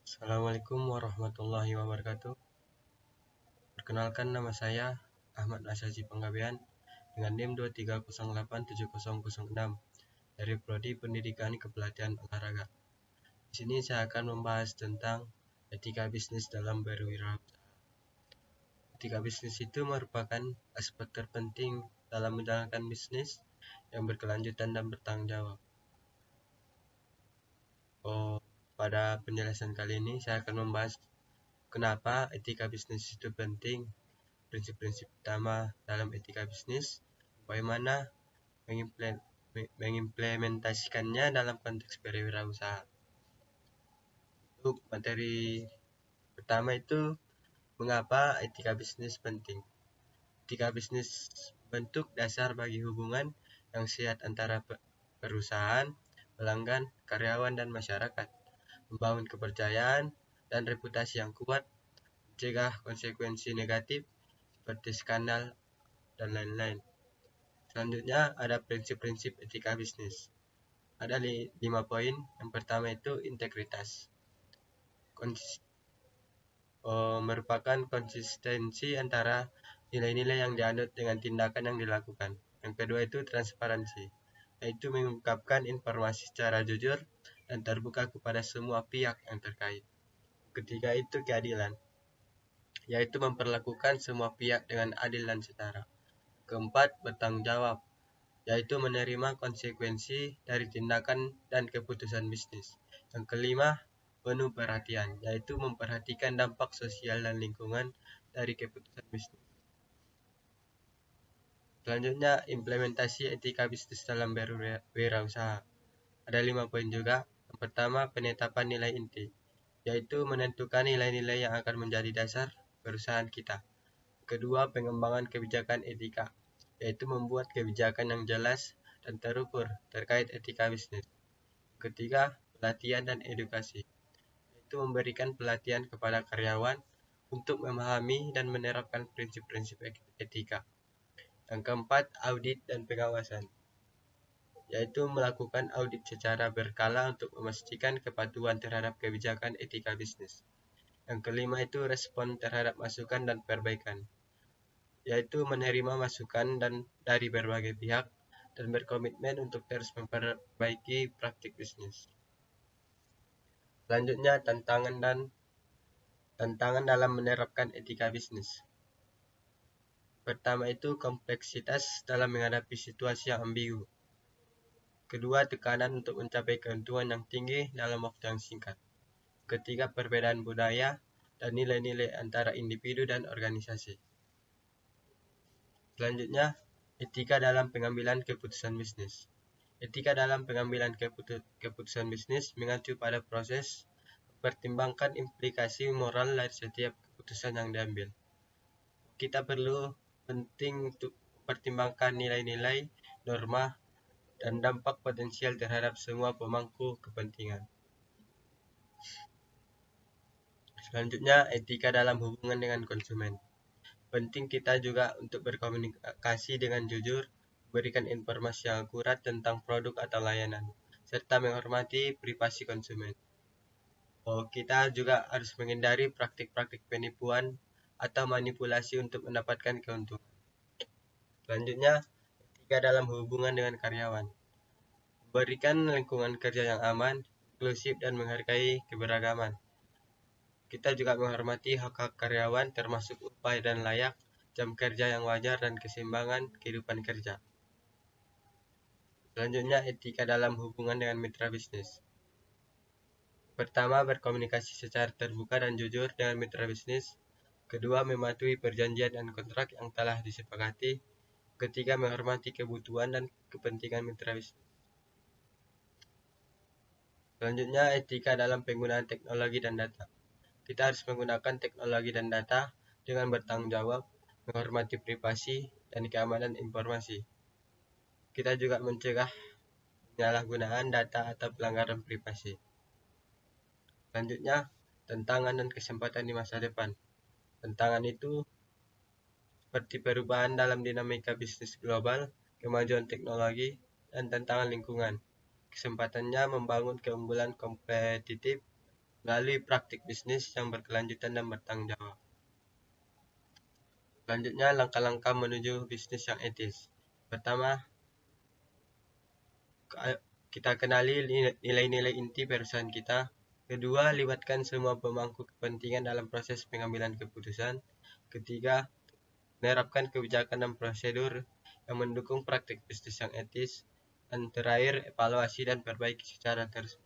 Assalamualaikum warahmatullahi wabarakatuh. Perkenalkan, nama saya Ahmad Asyaji Penggabean dengan NIM 23087006 dari Prodi Pendidikan Kepelatihan Olahraga. Di sini saya akan membahas tentang etika bisnis dalam berwirausaha. Etika bisnis itu merupakan aspek terpenting dalam menjalankan bisnis yang berkelanjutan dan bertanggung jawab. Pada penjelasan kali ini saya akan membahas kenapa etika bisnis itu penting, prinsip-prinsip utama dalam etika bisnis, bagaimana mengimplementasikannya dalam konteks berwirausaha. Untuk materi pertama itu, mengapa etika bisnis penting. Etika bisnis bentuk dasar bagi hubungan yang sehat antara perusahaan, pelanggan, karyawan, dan masyarakat, membangun kepercayaan dan reputasi yang kuat, mencegah konsekuensi negatif seperti skandal dan lain-lain. Selanjutnya ada prinsip-prinsip etika bisnis. Ada 5 poin. Yang pertama itu integritas. Merupakan konsistensi antara nilai-nilai yang dianut dengan tindakan yang dilakukan. Yang kedua itu transparansi, yaitu mengungkapkan informasi secara jujur dan terbuka kepada semua pihak yang terkait. Ketiga itu keadilan, yaitu memperlakukan semua pihak dengan adil dan setara. Keempat, bertanggung jawab, yaitu menerima konsekuensi dari tindakan dan keputusan bisnis. Yang kelima, penuh perhatian, yaitu memperhatikan dampak sosial dan lingkungan dari keputusan bisnis. Selanjutnya, implementasi etika bisnis dalam berwirausaha. Ada 5 poin juga. Yang pertama, penetapan nilai inti, yaitu menentukan nilai-nilai yang akan menjadi dasar perusahaan kita. Kedua, pengembangan kebijakan etika, yaitu membuat kebijakan yang jelas dan terukur terkait etika bisnis. Ketiga, pelatihan dan edukasi, yaitu memberikan pelatihan kepada karyawan untuk memahami dan menerapkan prinsip-prinsip etika. Yang keempat, audit dan pengawasan, yaitu melakukan audit secara berkala untuk memastikan kepatuhan terhadap kebijakan etika bisnis. Yang kelima itu respon terhadap masukan dan perbaikan, yaitu menerima masukan dari berbagai pihak dan berkomitmen untuk terus memperbaiki praktik bisnis. Selanjutnya, tantangan dalam menerapkan etika bisnis. Pertama itu kompleksitas dalam menghadapi situasi yang ambigu. Kedua, tekanan untuk mencapai keuntungan yang tinggi dalam waktu yang singkat. Ketiga, perbedaan budaya dan nilai-nilai antara individu dan organisasi. Selanjutnya, etika dalam pengambilan keputusan bisnis. Etika dalam pengambilan keputusan bisnis mengacu pada proses mempertimbangkan implikasi moral dari setiap keputusan yang diambil. Kita penting untuk mempertimbangkan nilai-nilai, norma, dan dampak potensial terhadap semua pemangku kepentingan. Selanjutnya, etika dalam hubungan dengan konsumen. Penting kita juga untuk berkomunikasi dengan jujur, memberikan informasi yang akurat tentang produk atau layanan, serta menghormati privasi konsumen. Kita juga harus menghindari praktik-praktik penipuan atau manipulasi untuk mendapatkan keuntungan. Selanjutnya, etika dalam hubungan dengan karyawan. Berikan lingkungan kerja yang aman, inklusif, dan menghargai keberagaman. Kita juga menghormati hak-hak karyawan termasuk upah dan layak, jam kerja yang wajar, dan keseimbangan kehidupan kerja. Selanjutnya, etika dalam hubungan dengan mitra bisnis. Pertama, berkomunikasi secara terbuka dan jujur dengan mitra bisnis. Kedua, mematuhi perjanjian dan kontrak yang telah disepakati. Ketiga, menghormati kebutuhan dan kepentingan mitra bisnis. Selanjutnya, etika dalam penggunaan teknologi dan data. Kita harus menggunakan teknologi dan data dengan bertanggung jawab, menghormati privasi dan keamanan informasi. Kita juga mencegah penyalahgunaan data atau pelanggaran privasi. Selanjutnya, tantangan dan kesempatan di masa depan. Tantangan itu seperti perubahan dalam dinamika bisnis global, kemajuan teknologi, dan tantangan lingkungan. Kesempatannya membangun keunggulan kompetitif melalui praktik bisnis yang berkelanjutan dan bertanggung jawab. Selanjutnya, langkah-langkah menuju bisnis yang etis. Pertama, kita kenali nilai-nilai inti perusahaan kita. Kedua, libatkan semua pemangku kepentingan dalam proses pengambilan keputusan. Ketiga, menerapkan kebijakan dan prosedur yang mendukung praktik bisnis yang etis. Dan terakhir, evaluasi dan perbaiki secara terus.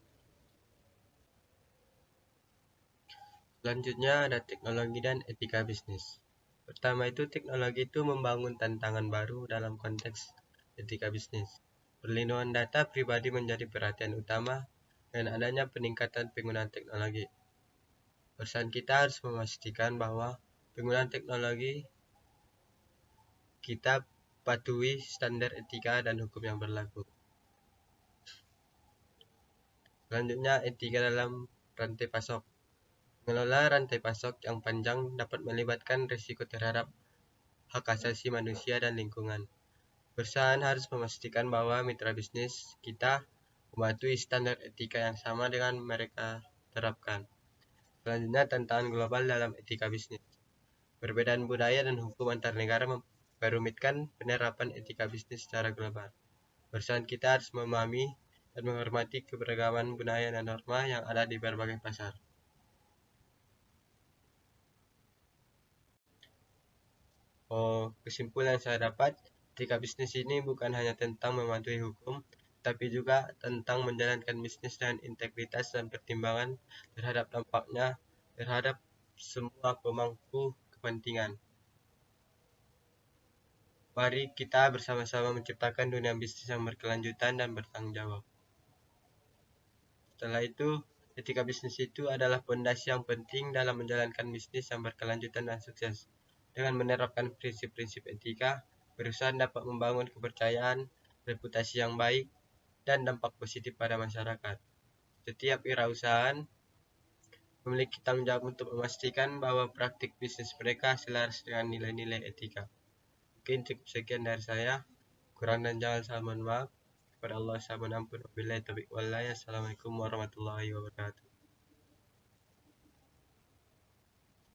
Selanjutnya ada teknologi dan etika bisnis. Pertama itu, teknologi itu membangun tantangan baru dalam konteks etika bisnis. Perlindungan data pribadi menjadi perhatian utama dengan adanya peningkatan penggunaan teknologi. Perusahaan kita harus memastikan bahwa penggunaan teknologi kita patuhi standar etika dan hukum yang berlaku. Selanjutnya, etika dalam rantai pasok. Mengelola rantai pasok yang panjang dapat melibatkan risiko terhadap hak asasi manusia dan lingkungan. Perusahaan harus memastikan bahwa mitra bisnis kita mematuhi standar etika yang sama dengan mereka terapkan. Selanjutnya, tantangan global dalam etika bisnis. Perbedaan budaya dan hukum antar negara memperumitkan penerapan etika bisnis secara global. Perusahaan kita harus memahami dan menghormati keberagaman budaya dan norma yang ada di berbagai pasar. Kesimpulan yang saya dapat, etika bisnis ini bukan hanya tentang mematuhi hukum, tapi juga tentang menjalankan bisnis dengan integritas dan pertimbangan terhadap dampaknya terhadap semua pemangku kepentingan. Mari kita bersama-sama menciptakan dunia bisnis yang berkelanjutan dan bertanggung jawab. Setelah itu, etika bisnis itu adalah fondasi yang penting dalam menjalankan bisnis yang berkelanjutan dan sukses. Dengan menerapkan prinsip-prinsip etika, perusahaan dapat membangun kepercayaan, reputasi yang baik, dan dampak positif pada masyarakat. Setiap wirausahaan memiliki tanggung jawab untuk memastikan bahwa praktik bisnis mereka selaras dengan nilai-nilai etika. Mungkin cukup sekian dari saya. Kurang dan jangan salah mohon maaf. Kepada Allah saya mohon ampun. Wabillahi taufiq wal hidayah. Assalamualaikum warahmatullahi wabarakatuh.